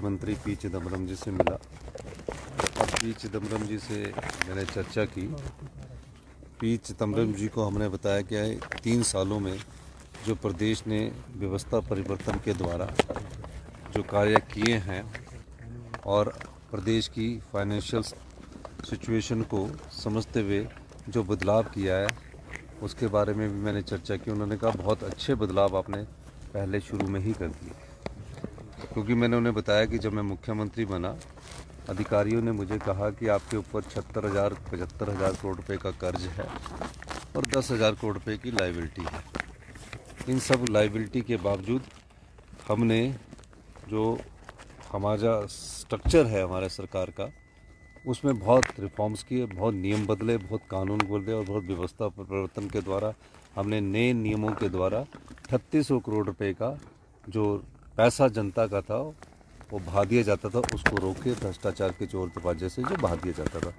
मंत्री पी चिदम्बरम जी से मिला और पी चिदम्बरम जी से मैंने चर्चा की। पी चिदम्बरम जी को हमने बताया कि 3 सालों में जो प्रदेश ने व्यवस्था परिवर्तन के द्वारा जो कार्य किए हैं और प्रदेश की फाइनेंशियल सिचुएशन को समझते हुए जो बदलाव किया है उसके बारे में भी मैंने चर्चा की। उन्होंने कहा बहुत अच्छे बदलाव आपने पहले शुरू में ही कर दिए, क्योंकि मैंने उन्हें बताया कि जब मैं मुख्यमंत्री बना अधिकारियों ने मुझे कहा कि आपके ऊपर 75,000 करोड़ रुपए का कर्ज है और 10,000 करोड़ रुपए की लायबिलिटी है। इन सब लायबिलिटी के बावजूद हमने जो हमारा स्ट्रक्चर है हमारे सरकार का उसमें बहुत रिफॉर्म्स किए, बहुत नियम बदले, बहुत कानून बदले और बहुत व्यवस्था परिवर्तन के द्वारा हमने नए नियमों के द्वारा 3600 करोड़ रुपए का जो पैसा जनता का था वो बहा दिया जाता था उसको रोके, भ्रष्टाचार के चोर दरवाजे से जो बहा दिया जाता था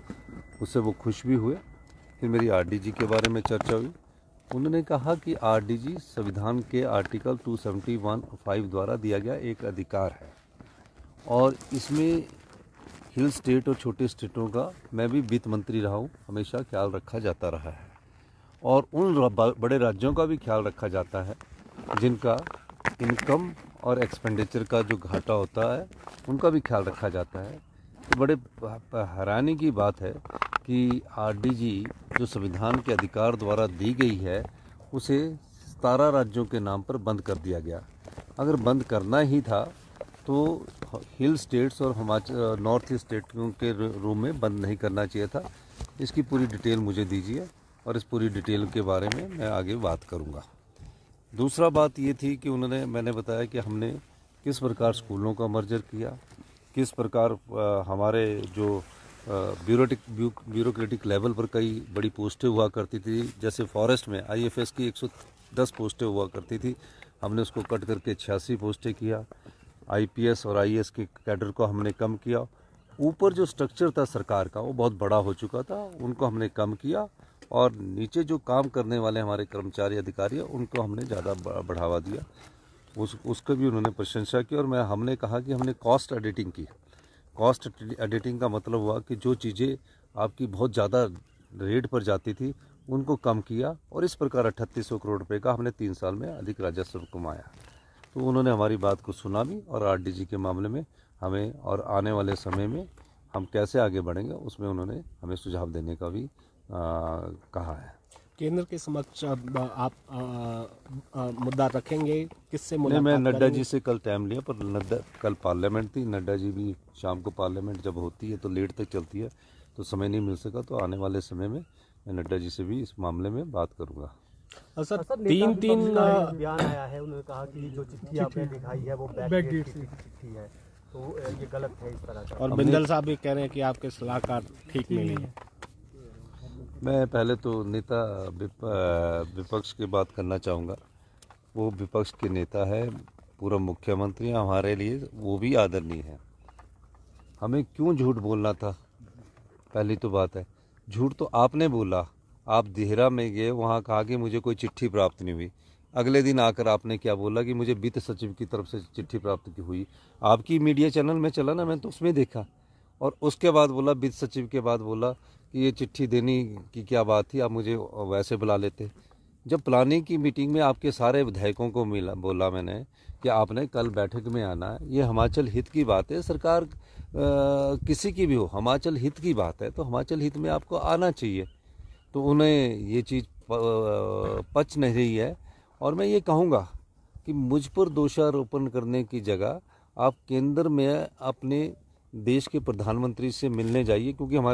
उससे वो खुश भी हुए। फिर मेरी आरडीजी के बारे में चर्चा हुई। उन्होंने कहा कि आरडीजी संविधान के आर्टिकल 271(5) द्वारा दिया गया एक अधिकार है और इसमें हिल स्टेट और छोटे स्टेटों का मैं भी वित्त मंत्री रहा हूँ, हमेशा ख्याल रखा जाता रहा है और उन बड़े राज्यों का भी ख्याल रखा जाता है जिनका इनकम और एक्सपेंडिचर का जो घाटा होता है उनका भी ख्याल रखा जाता है। तो बड़े हैरानी की बात है कि आरडीजी जो संविधान के अधिकार द्वारा दी गई है उसे 17 राज्यों के नाम पर बंद कर दिया गया। अगर बंद करना ही था तो हिल स्टेट्स और हिमाचल नॉर्थ ईस्ट स्टेटों के रूम में बंद नहीं करना चाहिए था। इसकी पूरी डिटेल मुझे दीजिए और इस पूरी डिटेल के बारे में मैं आगे बात करूंगा। दूसरा बात ये थी कि मैंने बताया कि हमने किस प्रकार स्कूलों का मर्जर किया, किस प्रकार हमारे जो ब्यूरोक्रेटिक लेवल पर कई बड़ी पोस्टें हुआ करती थी, जैसे फॉरेस्ट में आईएफएस की 110 पोस्टें हुआ करती थी, हमने उसको कट करके 86 पोस्टें किया। आईपीएस और आईएएस के कैडर को हमने कम किया। ऊपर जो स्ट्रक्चर था सरकार का वो बहुत बड़ा हो चुका था, उनको हमने कम किया और नीचे जो काम करने वाले हमारे कर्मचारी अधिकारी हैं उनको हमने ज़्यादा बढ़ावा दिया। उसका भी उन्होंने प्रशंसा की और हमने कहा कि हमने कॉस्ट एडिटिंग की। कॉस्ट एडिटिंग का मतलब हुआ कि जो चीज़ें आपकी बहुत ज़्यादा रेट पर जाती थी उनको कम किया और इस प्रकार 3800 करोड़ रुपए का हमने 3 साल में अधिक राजस्व कमाया। तो उन्होंने हमारी बात को सुना भी और आरडीजी के मामले में हमें और आने वाले समय में हम कैसे आगे बढ़ेंगे उसमें उन्होंने हमें सुझाव देने का भी कहा है। केंद्र के समक्ष आप मुद्दा रखेंगे, किससे मुलाकात नहीं, मैं नड्डा करेंगे? जी से कल टाइम लिया, पर कल पार्लियामेंट थी। नड्डा जी भी शाम को पार्लियामेंट जब होती है तो लेट तक चलती है तो समय नहीं मिल सका, तो आने वाले समय में मैं नड्डा जी से भी इस मामले में बात करूँगा। सर, तीन बयान आया है, उन्होंने कहा कि जो चिट्ठी आपने दिखाई है वो बैकडेट की चिट्ठी है, तो ये गलत है इस तरह का। और बिंदल साहब भी कह रहे हैं कि आपके सलाहकार ठीक नहीं है। मैं पहले तो नेता विपक्ष की बात करना चाहूँगा। वो विपक्ष के नेता है, पूरा मुख्यमंत्री हमारे लिए वो भी आदरणीय है। हमें क्यों झूठ बोलना था? पहली तो बात है, झूठ तो आपने बोला। आप देहरा में गए, वहाँ कहा कि मुझे कोई चिट्ठी प्राप्त नहीं हुई। अगले दिन आकर आपने क्या बोला कि मुझे वित्त सचिव की तरफ से चिट्ठी प्राप्त की हुई। आपकी मीडिया चैनल में चला ना, मैं तो उसमें देखा। और उसके बाद बोला, वित्त सचिव के बाद बोला कि ये चिट्ठी देने की क्या बात थी, आप मुझे वैसे बुला लेते। जब प्लानिंग की मीटिंग में आपके सारे विधायकों को बोला मैंने कि आपने कल बैठक में आना है, ये हिमाचल हित की बात है। सरकार किसी की भी हो, हिमाचल हित की बात है तो हिमाचल हित में आपको आना चाहिए। तो उन्हें ये चीज़ पच नहीं रही है और मैं ये कहूँगा कि मुझ पर दोषारोपण करने की जगह आप केंद्र में अपने देश के प्रधानमंत्री से मिलने जाइए, क्योंकि हमारे